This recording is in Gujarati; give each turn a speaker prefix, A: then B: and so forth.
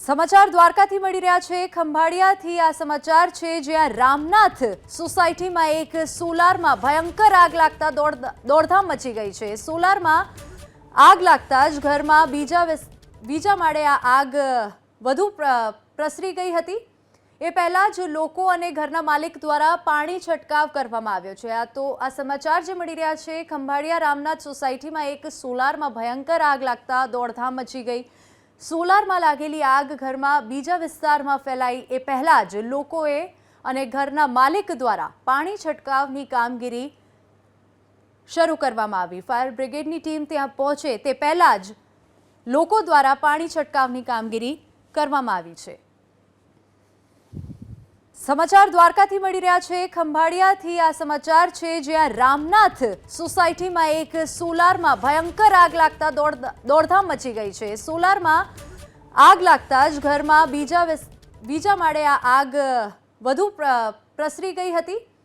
A: સમાચાર દ્વારકાથી મળી રહ્યા છે। ખંભાળિયાથી આ સમાચાર છે, જ્યાં રામનાથ સોસાયટીમાં એક સોલારમાં ભયંકર આગ લાગતા દોડધામ મચી ગઈ છે। સોલારમાં આગ લાગતા જ ઘરમાં બીજા માળે આ આગ વધુ પ્રસરી ગઈ હતી। એ પહેલા જ લોકો અને ઘરના માલિક દ્વારા પાણી છંટકાવ કરવામાં આવ્યો છે। આ સમાચાર જે મળી રહ્યા છે, ખંભાળિયા રામનાથ સોસાયટીમાં એક સોલારમાં ભયંકર આગ લાગતા દોડધામ મચી ગઈ। સોલારમાં લાગેલી આગ ઘરમાં બીજા વિસ્તારમાં ફેલાઈ એ પહેલા જ લોકોએ અને ઘરના માલિક દ્વારા પાણી છંટકાવની કામગીરી શરૂ કરવામાં આવી। ફાયર બ્રિગેડની ટીમ ત્યાં પહોંચે તે પહેલા જ લોકો દ્વારા પાણી છંટકાવની કામગીરી કરવામાં આવી છે। સમાચાર દ્વારકાથી મળી રહ્યા છે। ખંભાળિયાથી આ સમાચાર છે, જ્યાં રામનાથ સોસાયટીમાં એક સોલારમાં ભયંકર આગ લાગતા દોડધામ મચી ગઈ છે। સોલારમાં આગ લાગતા જ ઘરમાં બીજા માળે આ આગ વધુ પ્રસરી ગઈ હતી।